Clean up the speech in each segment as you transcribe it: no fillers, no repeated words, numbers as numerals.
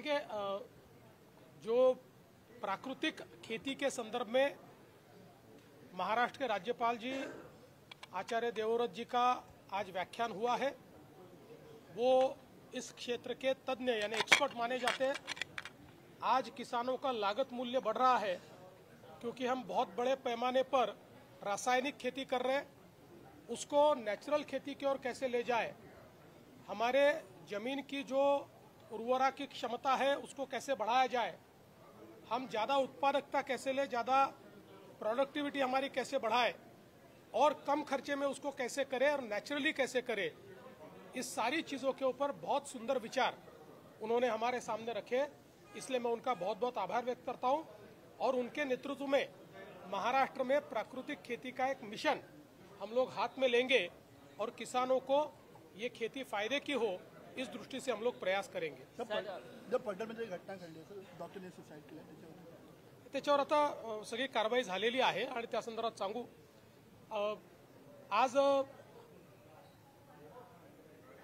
देखिए जो प्राकृतिक खेती के संदर्भ में महाराष्ट्र के राज्यपाल जी आचार्य देवव्रत जी का आज व्याख्यान हुआ है। वो इस क्षेत्र के तज्ञ यानी एक्सपर्ट माने जाते हैं। आज किसानों का लागत मूल्य बढ़ रहा है क्योंकि हम बहुत बड़े पैमाने पर रासायनिक खेती कर रहे हैं। उसको नेचुरल खेती की ओर कैसे ले जाए, हमारे जमीन की जो उर्वरा की क्षमता है उसको कैसे बढ़ाया जाए, हम ज़्यादा उत्पादकता कैसे ले, ज़्यादा प्रोडक्टिविटी हमारी कैसे बढ़ाए और कम खर्चे में उसको कैसे करें और नेचुरली कैसे करें, इस सारी चीज़ों के ऊपर बहुत सुंदर विचार उन्होंने हमारे सामने रखे। इसलिए मैं उनका बहुत बहुत आभार व्यक्त करता हूं और उनके नेतृत्व में महाराष्ट्र में प्राकृतिक खेती का एक मिशन हम लोग हाथ में लेंगे और किसानों को ये खेती फायदे की हो, इस दृष्टि से हम लोग प्रयास करेंगे। जब पडळमध्ये घटना घडली डॉक्टरने सुसाईड केलं त्याच्यावर आता सगळी कारवाई झालेली आहे आणि त्या संदर्भात सांगू, आज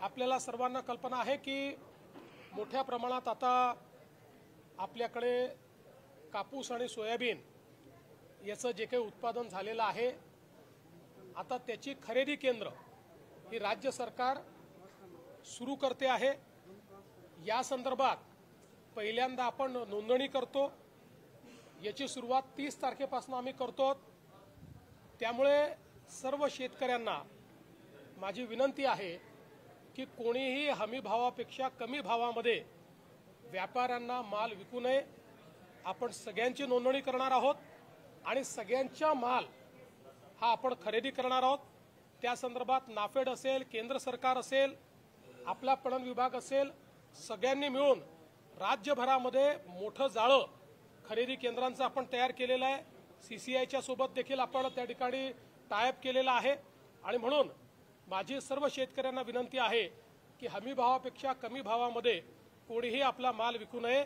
आपल्याला सर्वांना कल्पना आहे की मोठ्या प्रमाणात आता आपल्याकडे कापूस आणि सोयाबीन याचं जे काही उत्पादन झालेलं आहे, आता त्याची खरेदी केंद्र ही राज्य सरकार सुरू करते आहे। या संदर्भात पहिल्यांदा आपण नोंदणी करतो, याची सुरुवात 30 तारखेपासून आम्ही करतो। त्यामुळे सर्व शेतकऱ्यांना माझी विनंती आहे की कोणीही हमी भावापेक्षा कमी भावामध्ये व्यापाऱ्यांना माल विकू नये। आपण सगळ्यांची नोंदणी करणार आहोत आणि सगळ्यांचा माल हा आपण खरेदी करणार आहोत। त्या संदर्भात नाफेड असेल, केंद्र सरकार असेल, आपला पणन विभाग असेल, सगळ्यांनी मिळून राज्यभरामध्ये मोठं जाळं खरेदी केंद्रांचं आपण तयार केलेलं आहे। सीसीआयच्या सोबत देखील आपण त्या ठिकाणी टायअप केलेला आहे आणि म्हणून माझी सर्व शेतकऱ्यांना विनंती आहे की हमी भावापेक्षा कमी भावामध्ये कोणीही आपला माल विकू नये।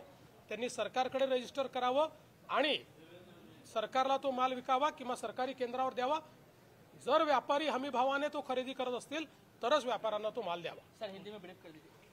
त्यांनी सरकारकडे रजिस्टर करावं आणि सरकारला तो माल विकावा किंवा सरकारी केंद्रावर द्यावा। जर व्यापारी हमी भावाने तो खरेदी करत असतील तरच व्यापाऱ्यांना तो माल द्यावा। सर हिंदी में ब्रीफ कर दीजिए।